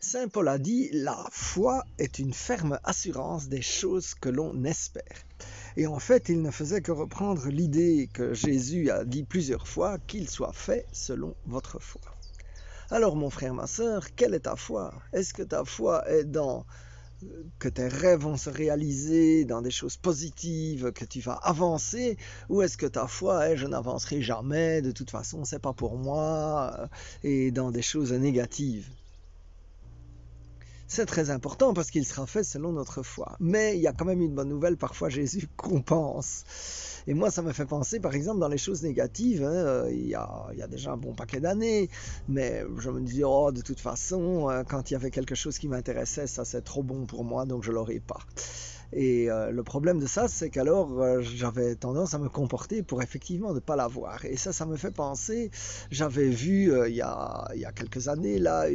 Saint Paul a dit, la foi est une ferme assurance des choses que l'on espère. Et en fait, il ne faisait que reprendre l'idée que Jésus a dit plusieurs fois, qu'il soit fait selon votre foi. Alors mon frère, ma sœur, quelle est ta foi? Est-ce que ta foi est dans que tes rêves vont se réaliser, dans des choses positives, que tu vas avancer, ou est-ce que ta foi est je n'avancerai jamais, de toute façon c'est pas pour moi, et dans des choses négatives? C'est très important parce qu'il sera fait selon notre foi. Mais il y a quand même une bonne nouvelle, parfois Jésus compense. Et moi, ça me fait penser, par exemple, dans les choses négatives, il y a déjà un bon paquet d'années, mais je me dis, oh, de toute façon, quand il y avait quelque chose qui m'intéressait, ça c'est trop bon pour moi, donc je ne l'aurai pas. Et le problème de ça, c'est qu'alors j'avais tendance à me comporter pour effectivement ne pas l'avoir. Et ça me fait penser, j'avais vu il y a quelques années là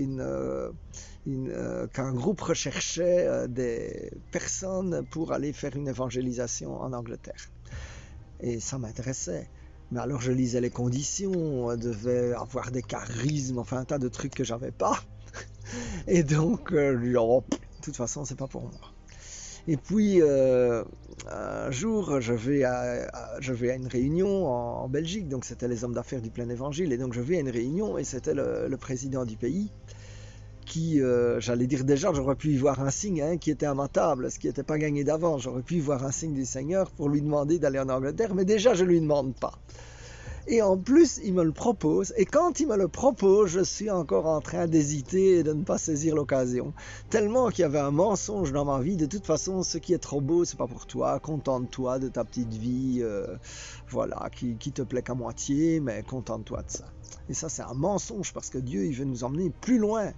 qu'un groupe recherchait des personnes pour aller faire une évangélisation en Angleterre. Et ça m'intéressait. Mais alors je lisais les conditions, on devait avoir des charismes, enfin un tas de trucs que j'avais pas. Et donc, de toute façon, c'est pas pour moi. Et puis, un jour, je vais à une réunion en Belgique, donc c'était les hommes d'affaires du plein évangile, et donc je vais à une réunion, et c'était le président du pays, qui, j'allais dire déjà, j'aurais pu y voir un signe qui était à ma table, ce qui n'était pas gagné d'avance, j'aurais pu y voir un signe du Seigneur pour lui demander d'aller en Angleterre, mais déjà je ne lui demande pas. Et en plus, il me le propose. Et quand il me le propose, je suis encore en train d'hésiter et de ne pas saisir l'occasion. Tellement qu'il y avait un mensonge dans ma vie. De toute façon, ce qui est trop beau, c'est pas pour toi. Contente-toi de ta petite vie, voilà, qui te plaît qu'à moitié, mais contente-toi de ça. Et ça, c'est un mensonge parce que Dieu, il veut nous emmener plus loin.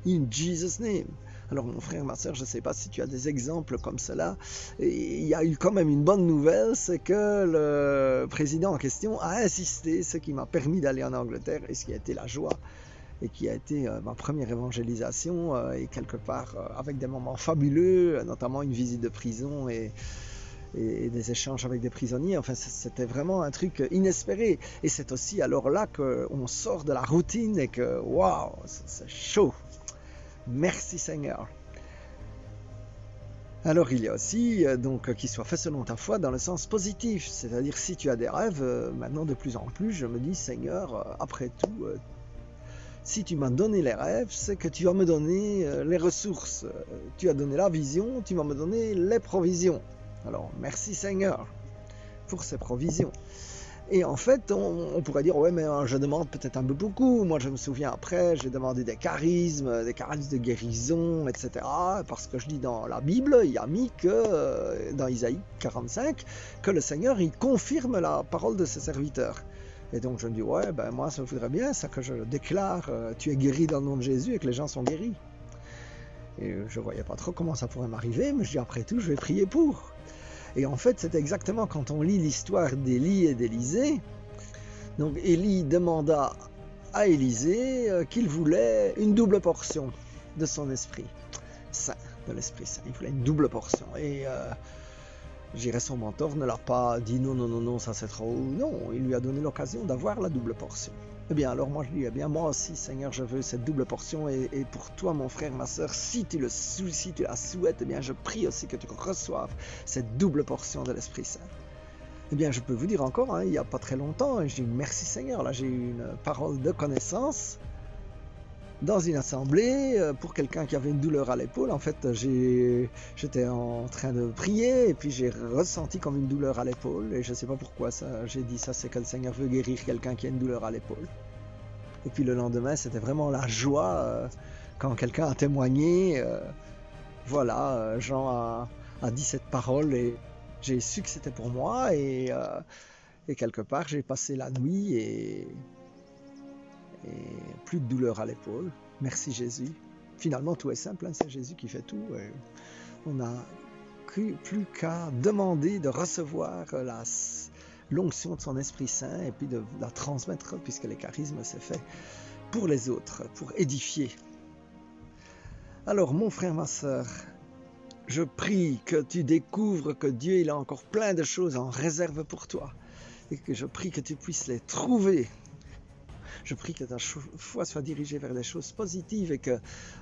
In Jesus' name. Alors mon frère, ma soeur, je ne sais pas si tu as des exemples comme cela. Il y a eu quand même une bonne nouvelle, c'est que le président en question a insisté, ce qui m'a permis d'aller en Angleterre et ce qui a été la joie et qui a été ma première évangélisation et quelque part avec des moments fabuleux, notamment une visite de prison et des échanges avec des prisonniers. Enfin, c'était vraiment un truc inespéré. Et c'est aussi alors là qu'on sort de la routine et que waouh, c'est chaud. Merci Seigneur. Alors il y a aussi donc qu'il soit fait selon ta foi dans le sens positif, c'est-à-dire si tu as des rêves, maintenant de plus en plus je me dis Seigneur, après tout, si tu m'as donné les rêves, c'est que tu vas me donner les ressources, tu as donné la vision, tu vas me donner les provisions. Alors merci Seigneur pour ces provisions. Et en fait, on pourrait dire, ouais, mais je demande peut-être un peu beaucoup. Moi, je me souviens après, j'ai demandé des charismes de guérison, etc. Parce que je lis dans la Bible, il y a mis que, dans Isaïe 45, que le Seigneur, il confirme la parole de ses serviteurs. Et donc, je me dis, ouais, ben moi, ça me voudrait bien, ça que je déclare, tu es guéri dans le nom de Jésus et que les gens sont guéris. Et je ne voyais pas trop comment ça pourrait m'arriver, mais je dis, après tout, je vais prier pour. Et en fait, c'est exactement quand on lit l'histoire d'Élie et d'Élisée. Donc Élie demanda à Élisée qu'il voulait une double portion de son esprit saint, de l'Esprit Saint. Il voulait une double portion. Et son mentor ne l'a pas dit non, ça c'est trop. Non, il lui a donné l'occasion d'avoir la double portion. Eh bien, alors moi je dis, eh bien moi aussi Seigneur, je veux cette double portion et pour toi mon frère, ma soeur, si tu la souhaites, eh bien je prie aussi que tu reçoives cette double portion de l'Esprit Saint. Eh bien je peux vous dire encore, il n'y a pas très longtemps, je dis merci Seigneur, là j'ai eu une parole de connaissance dans une assemblée pour quelqu'un qui avait une douleur à l'épaule. En fait, j'étais en train de prier et puis j'ai ressenti comme une douleur à l'épaule et je ne sais pas pourquoi ça. J'ai dit ça, c'est que le Seigneur veut guérir quelqu'un qui a une douleur à l'épaule. Et puis le lendemain, c'était vraiment la joie quand quelqu'un a témoigné. Voilà, Jean a dit cette parole et j'ai su que c'était pour moi et quelque part, j'ai passé la nuit et plus de douleur à l'épaule. Merci Jésus. Finalement, tout est simple, c'est Jésus qui fait tout. Et on n'a plus qu'à demander de recevoir l'onction de son Esprit Saint et puis de la transmettre, puisque les charismes, c'est fait pour les autres, pour édifier. Alors, mon frère, ma soeur, je prie que tu découvres que Dieu il a encore plein de choses en réserve pour toi et que je prie que tu puisses les trouver Je prie que ta foi soit dirigée vers des choses positives et que,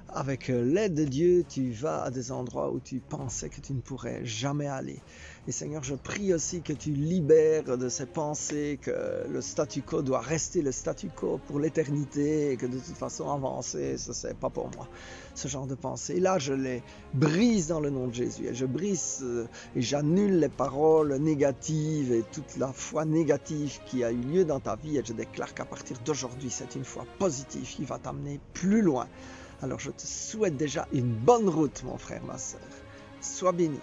avec l'aide de Dieu, tu vas à des endroits où tu pensais que tu ne pourrais jamais aller. Et Seigneur, je prie aussi que tu libères de ces pensées que le statu quo doit rester le statu quo pour l'éternité et que de toute façon avancer, ça c'est pas pour moi. Ce genre de pensée. Et là, je les brise dans le nom de Jésus. Et je brise et j'annule les paroles négatives et toute la foi négative qui a eu lieu dans ta vie. Et je déclare qu'à partir d'aujourd'hui, c'est une foi positive qui va t'amener plus loin. Alors je te souhaite déjà une bonne route, mon frère, ma soeur. Sois béni.